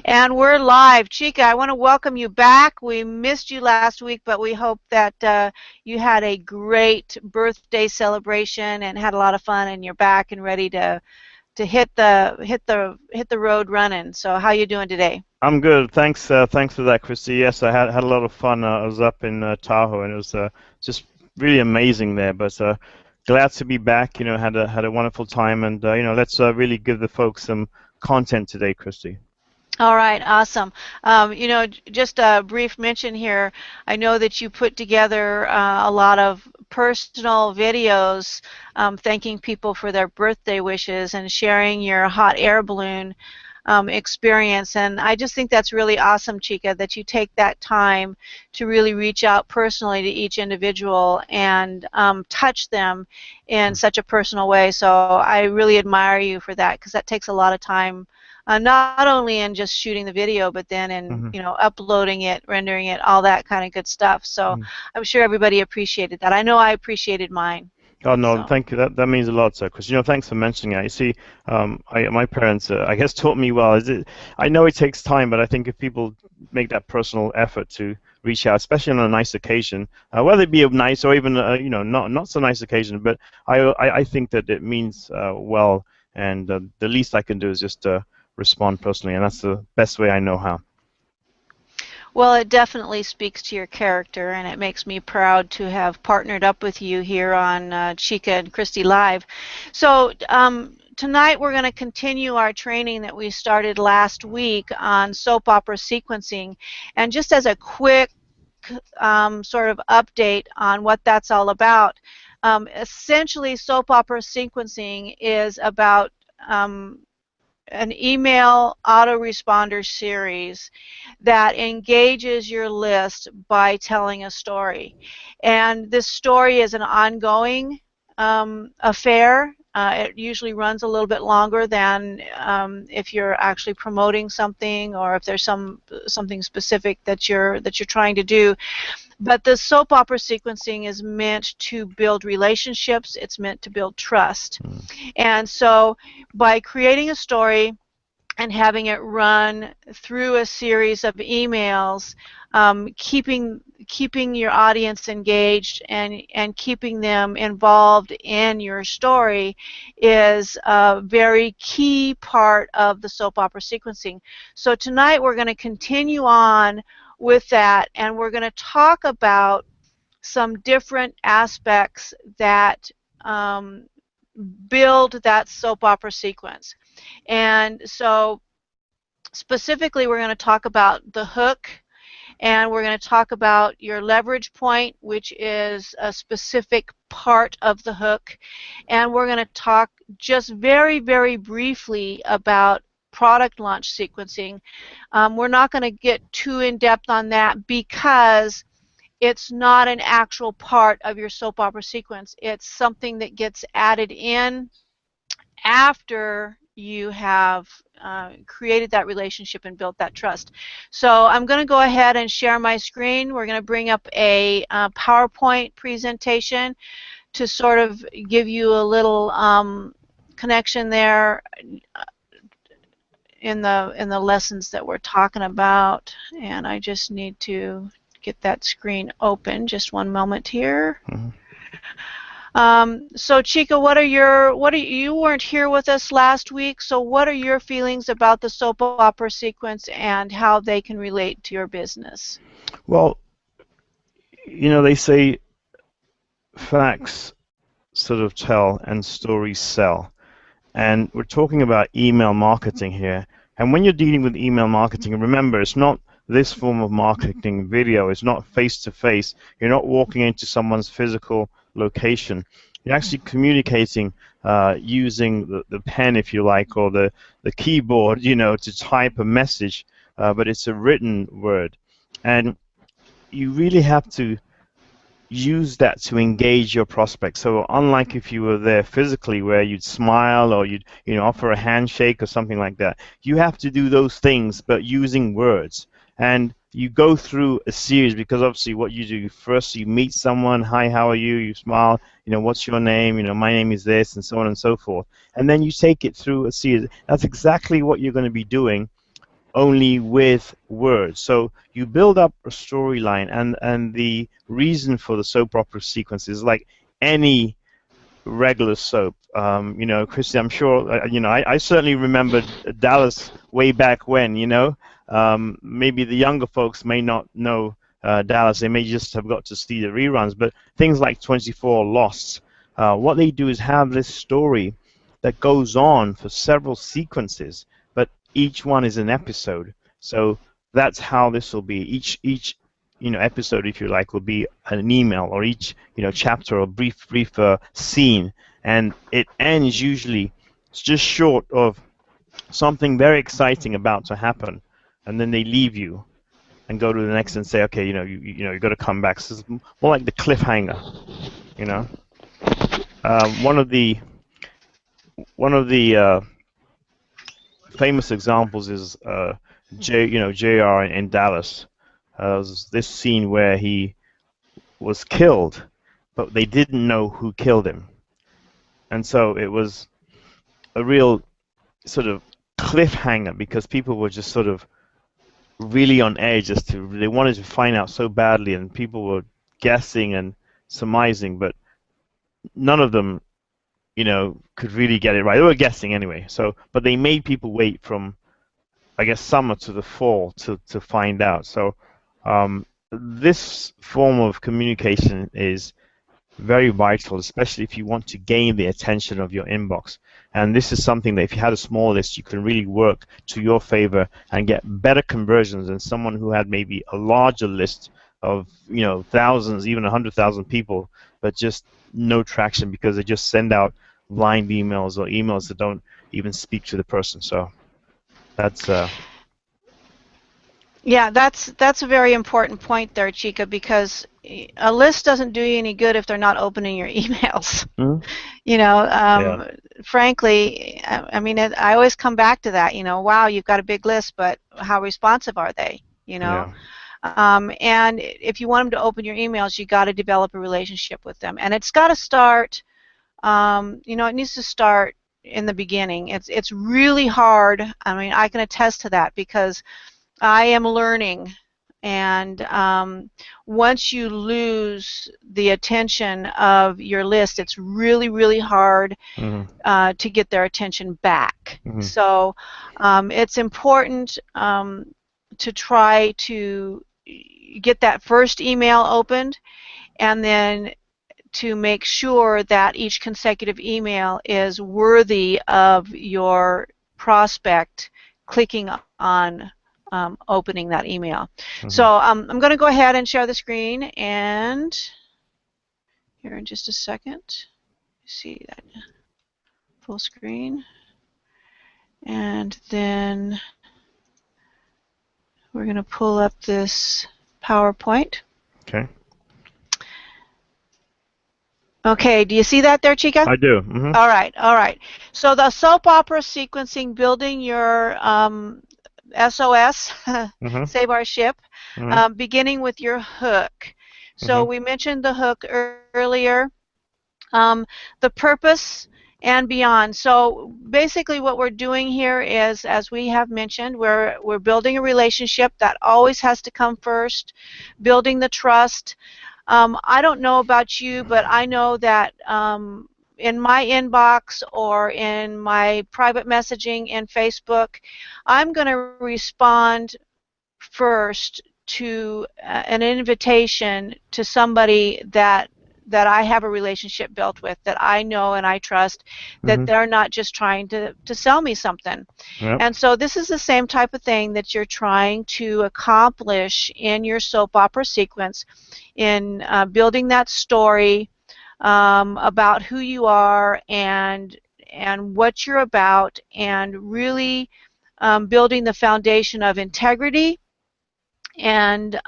And we're live. Chika, I want to welcome you back. We missed you last week, but we hope that you had a great birthday celebration and had a lot of fun, and you're back and ready to hit the road running. So how you doing today? I'm good. Thanks for that, Christy. Yes, I had a lot of fun. I was up in Tahoe, and it was just really amazing there. But glad to be back. Had a wonderful time, and let's really give the folks some content today, Christy. All right, awesome. Just a brief mention here. I know that you put together a lot of personal videos thanking people for their birthday wishes and sharing your hot air balloon experience. And I just think that's really awesome, Chika, that you take that time to really reach out personally to each individual and touch them in such a personal way. So I really admire you for that, because that takes a lot of time. Not only in just shooting the video, but then in uploading it, rendering it, all that kind of good stuff. So I'm sure everybody appreciated that. I know I appreciated mine. Oh no, So. thank you. That means a lot, sir. Because thanks for mentioning it. You see, my parents, I guess, taught me well. I know it takes time, but I think if people make that personal effort to reach out, especially on a nice occasion, whether it be a nice or even not so nice occasion, but I think that it means well, and the least I can do is just respond personally, and that's the best way I know how. Well, it definitely speaks to your character, and it makes me proud to have partnered up with you here on Chika and Christy Live. So tonight we're going to continue our training that we started last week on soap opera sequencing. And just as a quick sort of update on what that's all about, essentially soap opera sequencing is about an email autoresponder series that engages your list by telling a story. And this story is an ongoing affair. It usually runs a little bit longer than if you're actually promoting something, or if there's something specific that you're trying to do. But the soap opera sequencing is meant to build relationships. It's meant to build trust. And so by creating a story and having it run through a series of emails, keeping your audience engaged and keeping them involved in your story is a very key part of the soap opera sequencing. So tonight we're going to continue on with that, and we're going to talk about some different aspects that build that soap opera sequence. And so specifically we're going to talk about the hook, and we're going to talk about your leverage point, which is a specific part of the hook, and we're going to talk just very, very briefly about product launch sequencing. We're not going to get too in-depth on that because it's not an actual part of your soap opera sequence. It's something that gets added in after you have created that relationship and built that trust. So I'm going to go ahead and share my screen. We're going to bring up a PowerPoint presentation to sort of give you a little connection there in the lessons that we're talking about. And I just need to get that screen open. Just one moment here. So Chika, you weren't here with us last week, so what are your feelings about the soap opera sequence and how they can relate to your business? Well, they say facts sort of tell and stories sell. And we're talking about email marketing here. And when you're dealing with email marketing, remember, it's not this form of marketing video. It's not face-to-face. You're not walking into someone's physical location. You're actually communicating using the pen, if you like, or the keyboard, to type a message, but it's a written word. And you really have to use that to engage your prospects. So unlike if you were there physically where you'd smile or you'd offer a handshake or something like that, you have to do those things but using words. And you go through a series, because obviously what you do first, you meet someone, hi, how are you, you smile, what's your name, my name is this, and so on and so forth. And then you take it through a series. That's exactly what you're going to be doing only with words. So you build up a storyline, and the reason for the soap opera sequence is like any regular soap. Christy, I'm sure, I certainly remember Dallas way back when, maybe the younger folks may not know Dallas. They may just have got to see the reruns, but things like 24 Lost, what they do is have this story that goes on for several sequences, but each one is an episode. So that's how this will be. Each episode, if you like, will be an email, or each chapter or brief scene, and it ends usually just short of something very exciting about to happen, and then they leave you and go to the next and say, okay, you got to come back. So it's more like the cliffhanger, you know. One of the famous examples is JR in Dallas. Was this scene where he was killed, but they didn't know who killed him. And so it was a real sort of cliffhanger, because people were just sort of really on edge as to, they wanted to find out so badly, and people were guessing and surmising, but none of them, could really get it right. They were guessing anyway. So, but they made people wait from, I guess, summer to the fall to find out. So, this form of communication is very vital, especially if you want to gain the attention of your inbox. And this is something that if you had a small list, you can really work to your favor and get better conversions than someone who had maybe a larger list of, thousands, even 100,000 people, but just no traction because they just send out blind emails or emails that don't even speak to the person. So that's Yeah, that's a very important point there, Chika, because a list doesn't do you any good if they're not opening your emails. Mhm. You know, Yeah, frankly, I mean, I always come back to that. Wow, you've got a big list, but how responsive are they? yeah. And if you want them to open your emails, you got to develop a relationship with them, and it's got to start. It needs to start in the beginning. It's really hard. I mean, I can attest to that because I am learning, and once you lose the attention of your list, it's really, really hard Hmm. to get their attention back. Hmm. So it's important to try to get that first email opened, and then to make sure that each consecutive email is worthy of your prospect clicking on opening that email. So Hmm. I'm going to go ahead and share the screen, and here in just a second, see that full screen, and then we're going to pull up this PowerPoint. Okay. Okay, do you see that there, Chika? I do. Hmm. All right, all right. So the soap opera sequencing, building your SOS, Hmm. Save Our Ship, Hmm. beginning with your hook. So Hmm. we mentioned the hook earlier, the purpose and beyond. So basically what we're doing here is, as we have mentioned, we're building a relationship. That always has to come first, building the trust. I don't know about you, but I know that in my inbox or in my private messaging in Facebook, I'm going to respond first to an invitation to somebody that I have a relationship built with, that I know and I trust, that Hmm. they're not just trying to sell me something. Yep. And so this is the same type of thing that you're trying to accomplish in your soap opera sequence, in building that story about who you are and what you're about, and really building the foundation of integrity, and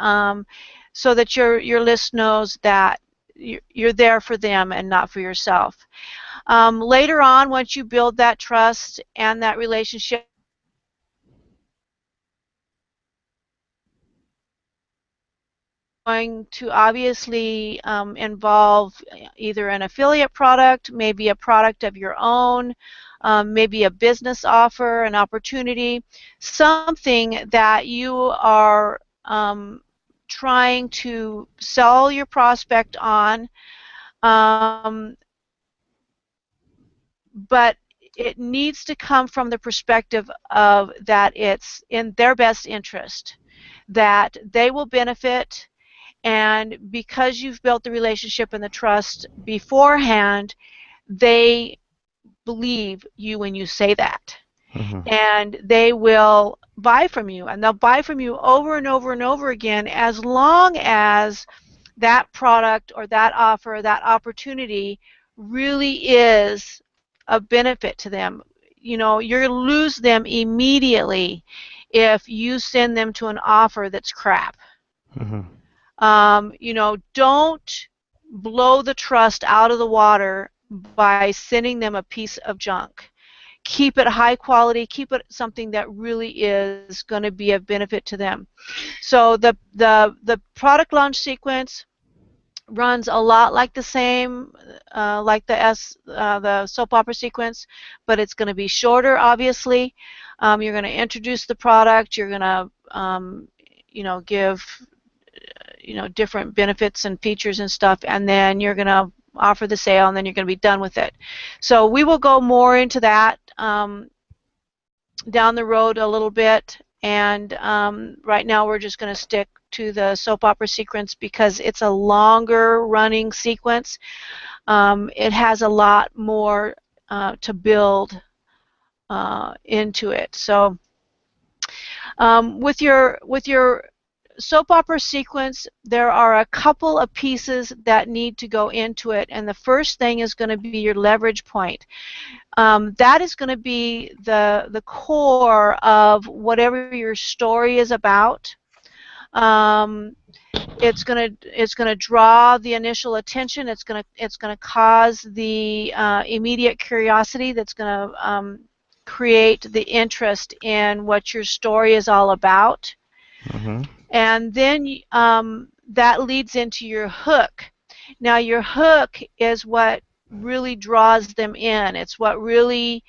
so that your list knows that you're there for them and not for yourself. Later on, once you build that trust and that relationship, going to obviously involve either an affiliate product, maybe a product of your own, maybe a business offer, an opportunity, something that you are trying to sell your prospect on, but it needs to come from the perspective of that it's in their best interest, that they will benefit, and because you've built the relationship and the trust beforehand, they believe you when you say that. Mm-hmm. And they will buy from you, and they'll buy from you over and over and over again as long as that product or that offer or that opportunity really is a benefit to them. You know, you're going to lose them immediately if you send them to an offer that's crap. Mm-hmm. You know, don't blow the trust out of the water by sending them a piece of junk. Keep it high quality, keep it something that really is going to be of benefit to them. So the product launch sequence runs a lot like the same, like the soap opera sequence, but it's going to be shorter, obviously. You're going to introduce the product. You're going to, give, different benefits and features and stuff, and then you're going to offer the sale, and then you're going to be done with it. So we will go more into that down the road a little bit, and right now we're just going to stick to the soap opera sequence because it's a longer running sequence. It has a lot more to build into it. So with your soap opera sequence, there are a couple of pieces that need to go into it, and the first thing is going to be your leverage point. That is going to be the core of whatever your story is about. It's gonna draw the initial attention. It's gonna cause the immediate curiosity. That's gonna create the interest in what your story is all about. Mm-hmm. And then that leads into your hook. Now your hook is what really draws them in. It's what really,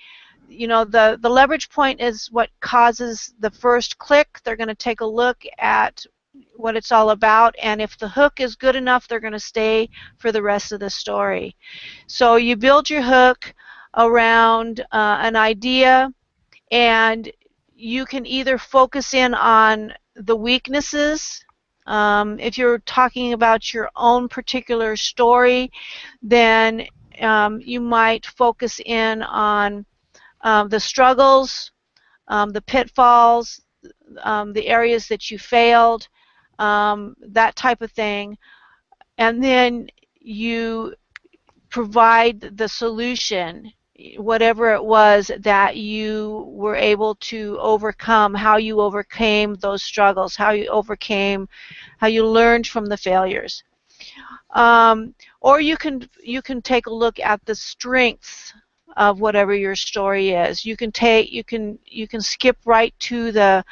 the leverage point is what causes the first click. They're going to take a look at what it's all about, and if the hook is good enough, they're going to stay for the rest of the story. So you build your hook around an idea, and you can either focus in on the weaknesses. If you're talking about your own particular story, then you might focus in on the struggles, the pitfalls, the areas that you failed, that type of thing. And then you provide the solution, whatever it was that you were able to overcome, how you overcame those struggles, how you learned from the failures. Or you can take a look at the strengths of whatever your story is. You can skip right to the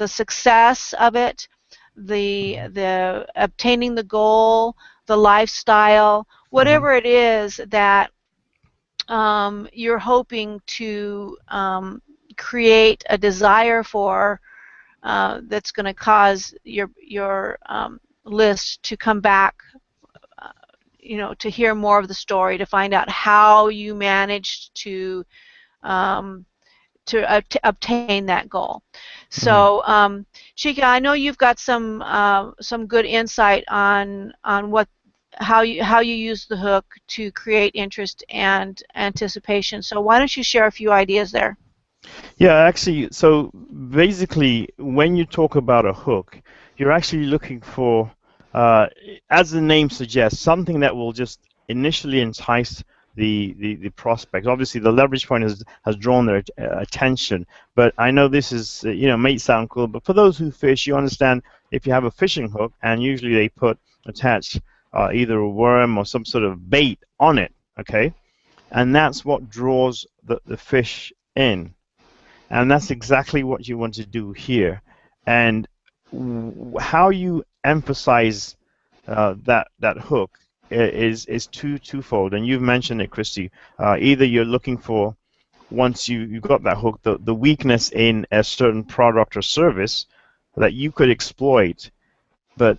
success of it, the obtaining the goal, the lifestyle, Mm-hmm. whatever it is that you're hoping to create a desire for, that's going to cause your list to come back, to hear more of the story, to find out how you managed to obtain that goal. Mm-hmm. So, Chika, I know you've got some good insight on how you use the hook to create interest and anticipation. So why don't you share a few ideas there? Yeah, actually, so basically, when you talk about a hook, you're actually looking for, uh, as the name suggests, something that will just initially entice the prospect. Obviously, the leverage point has drawn their attention, but I know this is, may sound cool, but for those who fish, you understand if you have a fishing hook, and usually they attach either a worm or some sort of bait on it, okay? And that's what draws the fish in. And that's exactly what you want to do here. And how you emphasize that hook is twofold, and you've mentioned it, Christy. Either you're looking for, once you got that hook, the weakness in a certain product or service that you could exploit, but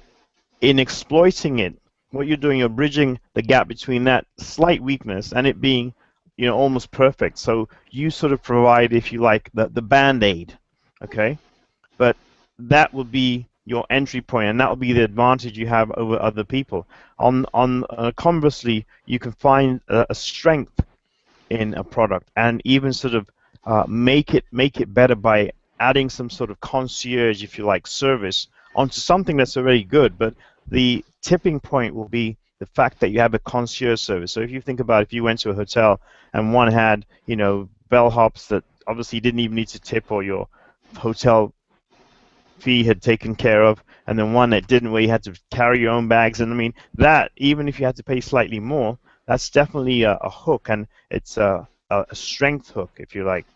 in exploiting it, what you're doing, you're bridging the gap between that slight weakness and it being, almost perfect. So you sort of provide, if you like, the band-aid, okay? But that would be your entry point, and that will be the advantage you have over other people. Conversely, you can find a strength in a product and even sort of make it better by adding some sort of concierge, if you like, service onto something that's already good. But the tipping point will be the fact that you have a concierge service. So if you think about, if you went to a hotel and one had, bellhops that obviously didn't even need to tip, or your hotel fee had taken care of, and then one that didn't, where you had to carry your own bags. And I mean, that, even if you had to pay slightly more, that's definitely a hook, and it's a strength hook, if you like.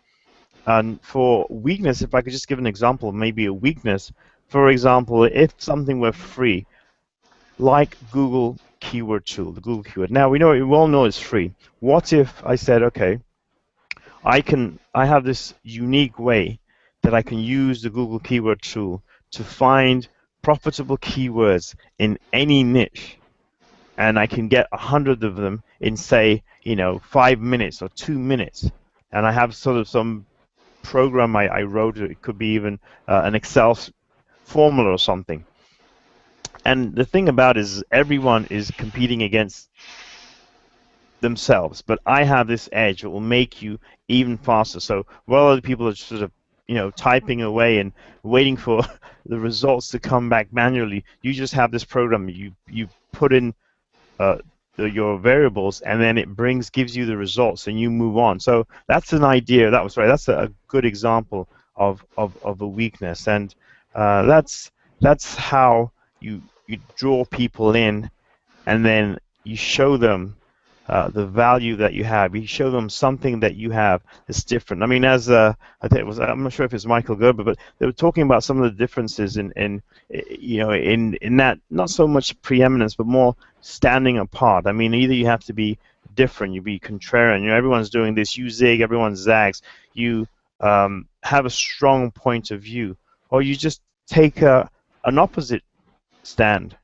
And for weakness, if I could just give an example, maybe a weakness, for example, if something were free, like Google Keyword Tool, the Google Keyword. Now, we all know it's free. What if I said, okay, I have this unique way that I can use the Google Keyword Tool to find profitable keywords in any niche, and I can get 100 of them in, say, 5 minutes or 2 minutes. And I have sort of some program I wrote. It could be even an Excel formula or something. And the thing about it is, everyone is competing against themselves, but I have this edge that will make you even faster. So while other people are sort of, typing away and waiting for the results to come back manually, you just have this program. You put in uh, your variables, and then it gives you the results, and you move on. So that's an idea. That's a good example of a weakness, and that's how you draw people in, and then you show them the value that you have. You show them something that you have that's different. I mean, as I think it was, I'm not sure if it's Michael Gerber, but they were talking about some of the differences in that, not so much preeminence, but more standing apart. I mean, either you have to be different, you be contrarian. Everyone's doing this. You zig, everyone zags. You have a strong point of view, or you just take an opposite stand,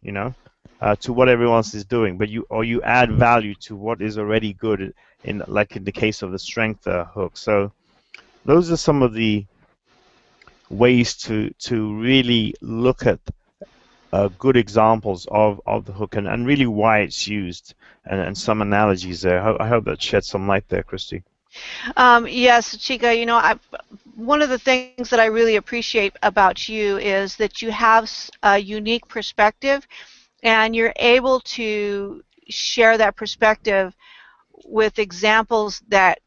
to what everyone else is doing, but you add value to what is already good, in the case of the strength hook. So those are some of the ways to really look at good examples of the hook, and really why it's used, and some analogies there. I hope that sheds some light there, Christy. Yes, Chika, one of the things that I really appreciate about you is that you have a unique perspective, and you're able to share that perspective with examples that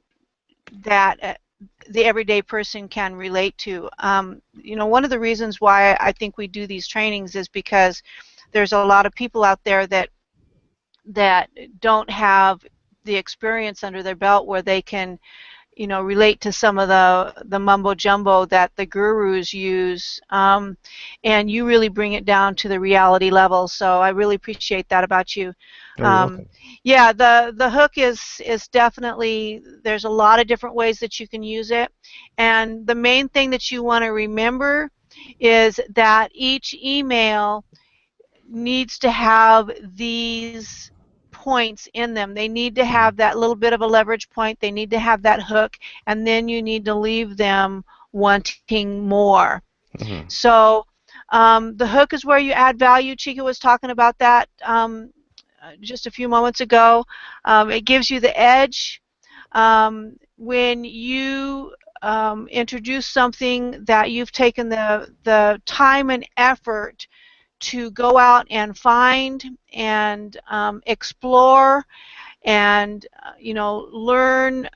the everyday person can relate to. One of the reasons why I think we do these trainings is because there's a lot of people out there that don't have the experience under their belt where they can relate to some of the mumbo jumbo that the gurus use, and you really bring it down to the reality level. So I really appreciate that about you. Oh, you're welcome. Yeah, the hook is definitely, there's a lot of different ways that you can use it, and the main thing that you want to remember is that each email needs to have these points in them. They need to Mm-hmm. have that little bit of a leverage point. They need to have that hook, and then you need to leave them wanting more. Mm-hmm. So the hook is where you add value. Chika was talking about that just a few moments ago. It gives you the edge. When you introduce something that you've taken the time and effort to go out and find and explore and learn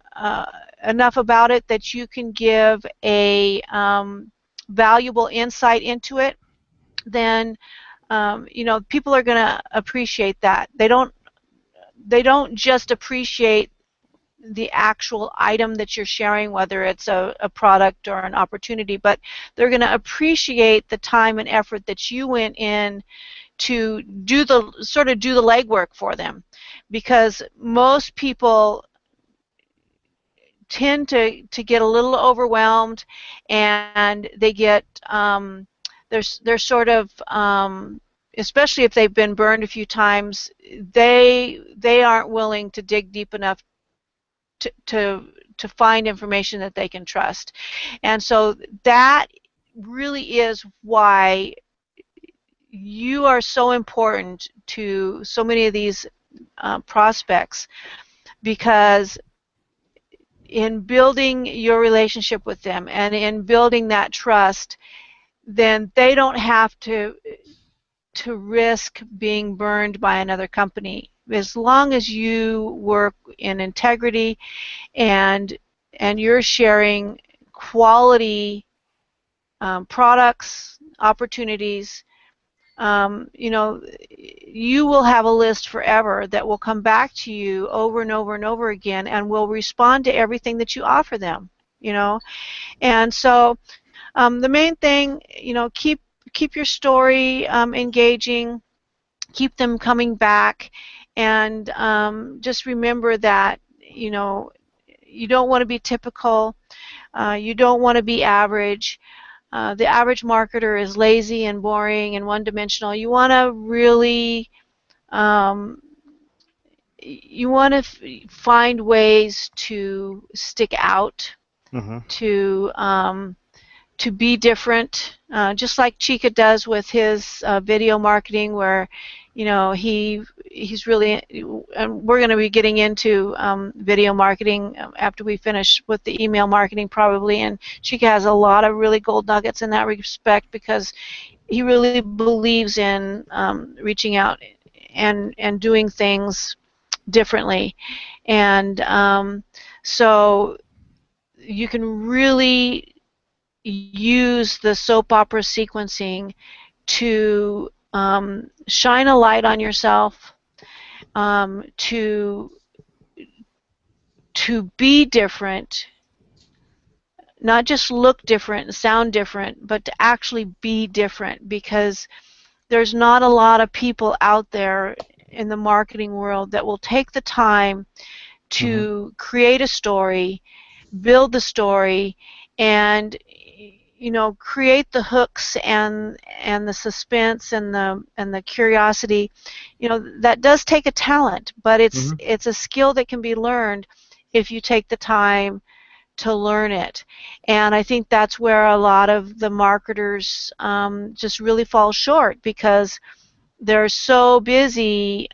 enough about it that you can give a valuable insight into it, then people are going to appreciate that. They don't just appreciate the actual item that you're sharing, whether it's a product or an opportunity, but they're going to appreciate the time and effort that you went in to do the legwork for them, because most people tend to get a little overwhelmed, and they get they're sort of especially if they've been burned a few times, they aren't willing to dig deep enough to find information that they can trust. And so that really is why you are so important to so many of these prospects, because in building your relationship with them and in building that trust, then they don't have to risk being burned by another company. As long as you work in integrity and you're sharing quality products, opportunities, you will have a list forever that will come back to you over and over and over again and will respond to everything that you offer them. You know, and so the main thing, keep your story engaging, keep them coming back, and just remember that you don't want to be typical. You don't want to be average. The average marketer is lazy and boring and one-dimensional. You want to really find ways to stick out, Mm-hmm. to be different, just like Chika does with his video marketing, where he's really, and we're going to be getting into video marketing after we finish with the email marketing probably, and Chika has a lot of really gold nuggets in that respect, because he really believes in reaching out and doing things differently. And so you can really use the soap opera sequencing to shine a light on yourself, to be different, not just look different and sound different, but to actually be different, because there's not a lot of people out there in the marketing world that will take the time Mm-hmm. to create a story, build the story, and create the hooks and the suspense and the curiosity. That does take a talent, but Mm-hmm. it's a skill that can be learned if you take the time to learn it. And I think that's where a lot of the marketers just really fall short, because they're so busy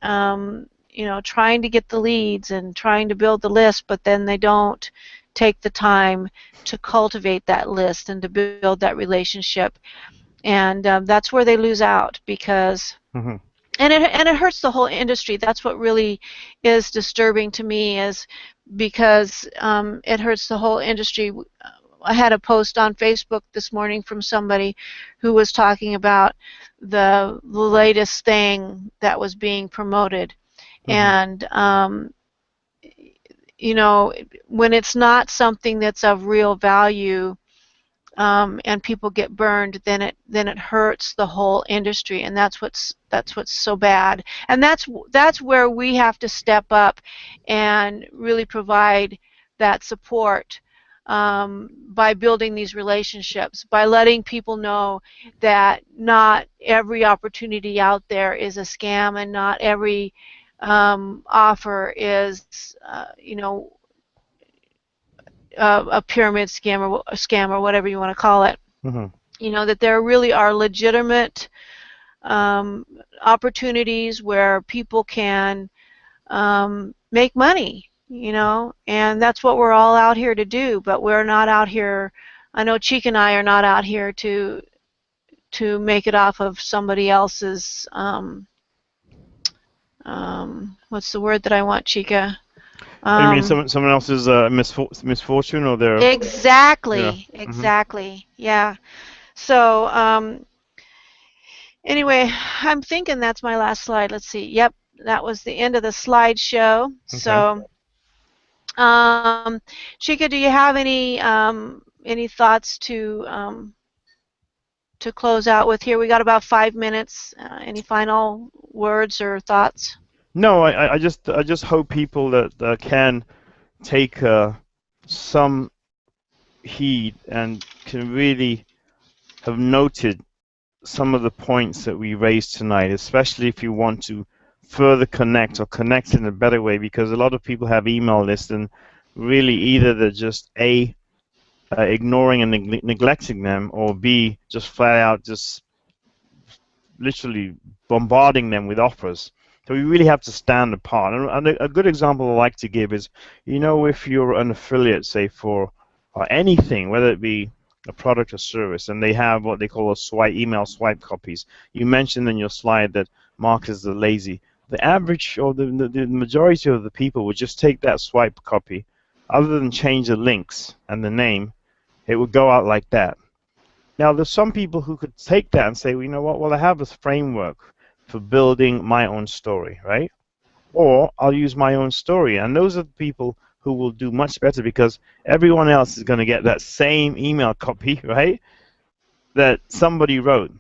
trying to get the leads and trying to build the list, but then they don't take the time to cultivate that list and to build that relationship. And that's where they lose out, because Mm-hmm. and it hurts the whole industry. That's what really is disturbing to me, is because it hurts the whole industry. I had a post on Facebook this morning from somebody who was talking about the latest thing that was being promoted. Mm-hmm. And when it's not something that's of real value, and people get burned, then it hurts the whole industry, and that's what's so bad. And that's where we have to step up and really provide that support, by building these relationships, by letting people know that not every opportunity out there is a scam, and not every offer is a pyramid scam or whatever you want to call it. Mm-hmm. That there really are legitimate opportunities where people can make money, and that's what we're all out here to do. But we're not out here. I know Cheek and I are not out here to make it off of somebody else's. What's the word that I want, Chika? Oh, you mean Um, someone else's misfortune or their, yeah. exactly, Mm-hmm. exactly, yeah. So anyway, I'm thinking that's my last slide. Let's see. Yep, that was the end of the slideshow. Okay. So Um, Chika, do you have any thoughts to close out with here? We got about 5 minutes. Any final words or thoughts? No, I just hope people that can take some heed and can really have noted some of the points that we raised tonight, especially if you want to further connect or connect in a better way, because a lot of people have email lists and really either they're just ignoring and neglecting them, or B, just flat out just literally bombarding them with offers. So we really have to stand apart. And a good example I like to give is, if you're an affiliate, say for anything, whether it be a product or service, and they have what they call a email swipe copies. You mentioned in your slide that marketers are lazy. The average or the majority of the people would just take that swipe copy, other than change the links and the name, it would go out like that. Now, there's some people who could take that and say, well, you know what? Well, I have this framework for building my own story, right? Or I'll use my own story. And those are the people who will do much better, because everyone else is going to get that same email copy, right? That somebody wrote.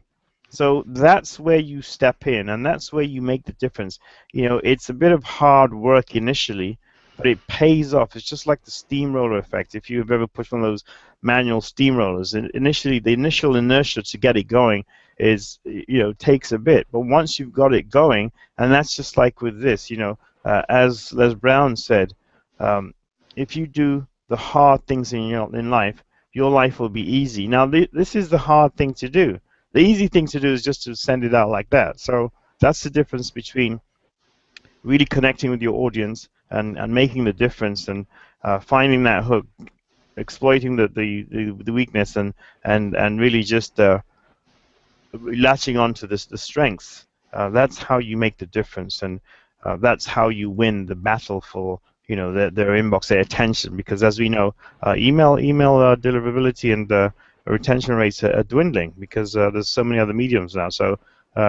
So that's where you step in, and that's where you make the difference. It's a bit of hard work initially, but it pays off. It's just like the steamroller effect. If you've ever pushed one of those manual steamrollers, initially the initial inertia to get it going takes a bit, but once you've got it going, and that's just like with this, as Les Brown said, if you do the hard things in life, your life will be easy. Now, this is the hard thing to do. The easy thing to do is just to send it out like that. So that's the difference between really connecting with your audience and making the difference, and finding that hook, exploiting the weakness, and really just latching onto the strengths. That's how you make the difference, and that's how you win the battle for their inbox, their attention. Because as we know, email deliverability and retention rates are dwindling, because there's so many other mediums now. So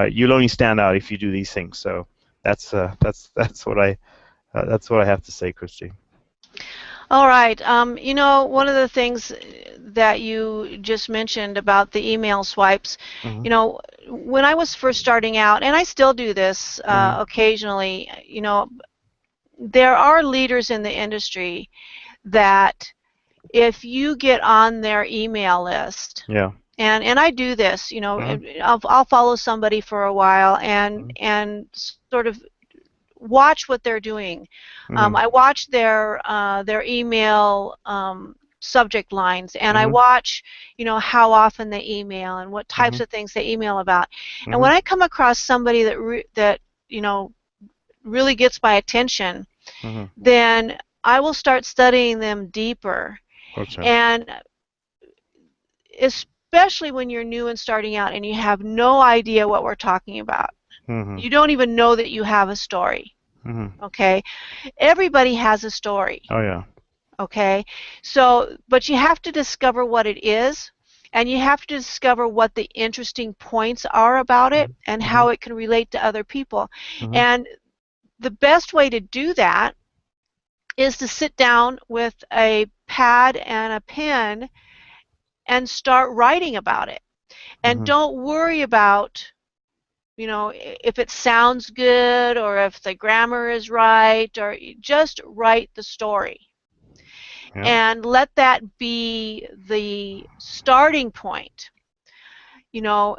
you'll only stand out if you do these things. So that's what I have to say, Christy. All right. One of the things that you just mentioned about the email swipes, Mm-hmm. when I was first starting out, and I still do this Mm-hmm. occasionally, there are leaders in the industry that if you get on their email list, Yeah. and I do this, Mm-hmm. I'll follow somebody for a while Mm-hmm. and sort of watch what they're doing. Mm-hmm. I watch their email subject lines, and I Mm-hmm. watch, how often they email and what types Mm-hmm. of things they email about. And Mm-hmm. when I come across somebody that really gets my attention, Mm-hmm. then I will start studying them deeper. Gotcha. And especially when you're new and starting out and you have no idea what we're talking about. Mm-hmm. You don't even know that you have a story. Mm-hmm. Okay? Everybody has a story. Oh yeah. Okay? So, but you have to discover what it is, and you have to discover what the interesting points are about it and Mm-hmm. how it can relate to other people. Mm-hmm. And the best way to do that is to sit down with a pad and a pen and start writing about it. And Mm-hmm. don't worry about, if it sounds good or if the grammar is right, or just write the story. Yeah. And let that be the starting point. You know,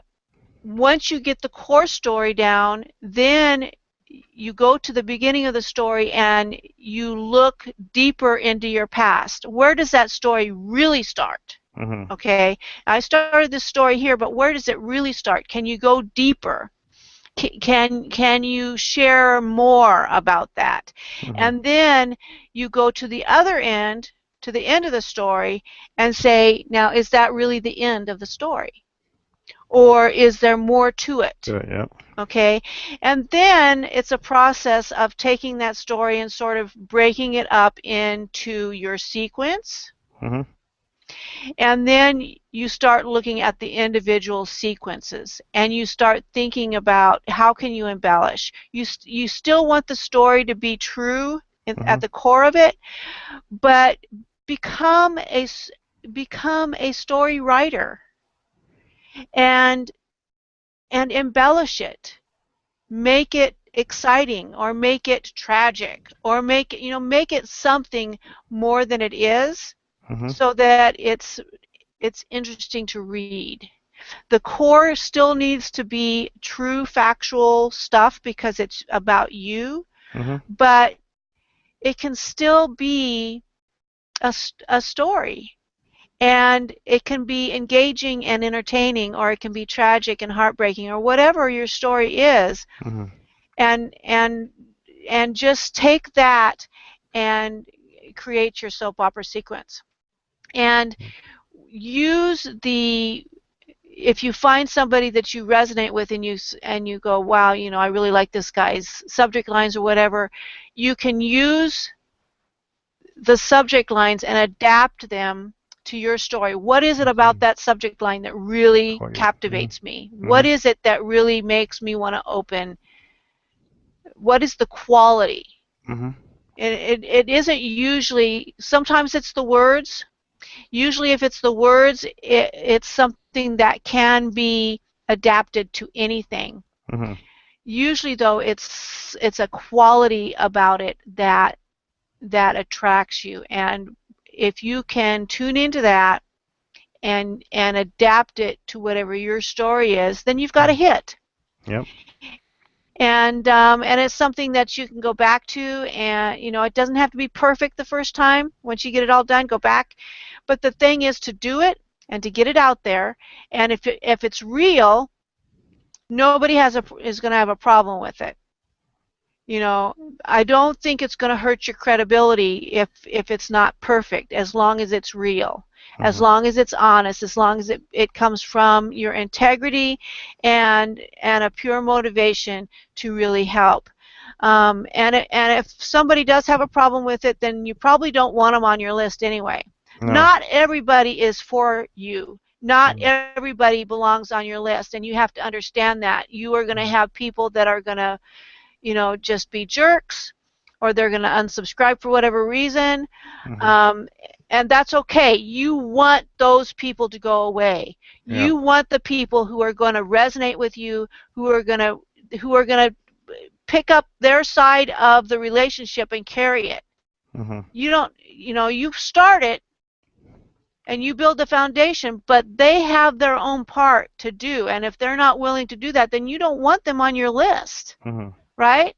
Once you get the core story down, then you go to the beginning of the story and you look deeper into your past. Where does that story really start? Mm-hmm. Okay, I started this story here, but where does it really start? Can you go deeper? Can you share more about that? Mm-hmm. And then you go to the other end, to the end of the story, and say, now, is that really the end of the story? Or is there more to it? Good. Yeah. Okay, and then it's a process of taking that story and sort of breaking it up into your sequence, Mm-hmm. and then you start looking at the individual sequences and you start thinking about how can you embellish. You still want the story to be true at the core of it, but become a story writer and embellish it, make it exciting, or make it tragic, or make it something more than it is, so that it's interesting to read. The core still needs to be true factual stuff because it's about you, but it can still be a story, and it can be engaging and entertaining, or it can be tragic and heartbreaking, or whatever your story is. and just take that and create your soap opera sequence, and use if you find somebody that you resonate with, and you go, wow, I really like this guy's subject lines or whatever, you can use the subject lines and adapt them to your story. What is it about that subject line that really captivates me? What is it that really makes me want to open? What is the quality? It isn't usually, sometimes it's the words. Usually if it's the words, it's something that can be adapted to anything. Usually though, it's a quality about it that attracts you, and if you can tune into that and adapt it to whatever your story is, then you've got a hit. Yep. And it's something that you can go back to, and it doesn't have to be perfect the first time. Once you get it all done, go back. But the thing is to do it and to get it out there, and if it's real, nobody is going to have a problem with it. I don't think it's going to hurt your credibility if it's not perfect, as long as it's real, as long as it's honest, as long as it comes from your integrity and a pure motivation to really help. And if somebody does have a problem with it, then you probably don't want them on your list anyway. No. Not everybody is for you. Not everybody belongs on your list, and you have to understand that. You are going to have people that are going to just be jerks, or they're going to unsubscribe for whatever reason, and that's okay. You want those people to go away. Yeah. You want the people who are going to resonate with you, who are going to pick up their side of the relationship and carry it. You don't, you start it and you build the foundation, but they have their own part to do, and if they're not willing to do that, then you don't want them on your list. Right?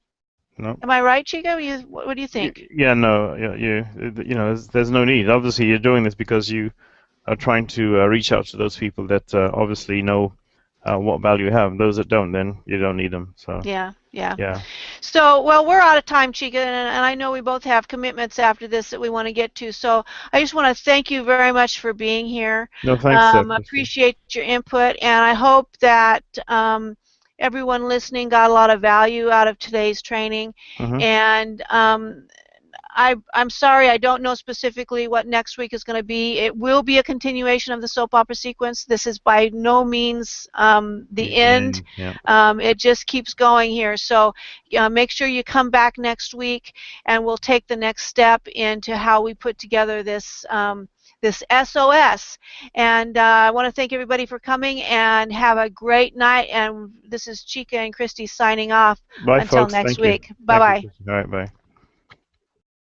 No. Am I right, Chika? What do you think? Yeah, no, there's no need. Obviously, you're doing this because you are trying to reach out to those people that obviously know what value you have. Those that don't, then you don't need them. So. Yeah. So, well, we're out of time, Chika, and I know we both have commitments after this that we want to get to. So, I just want to thank you very much for being here. No, thanks. I appreciate your input, and I hope that everyone listening got a lot of value out of today's training. And I'm sorry, I don't know specifically what next week is going to be. It will be a continuation of the soap opera sequence. This is by no means the end. It just keeps going here. So make sure you come back next week, and we'll take the next step into how we put together this this SOS. And I want to thank everybody for coming, and have a great night. And this is Chika and Christy signing off. Bye, until folks. Next week. Bye-bye. All right, bye.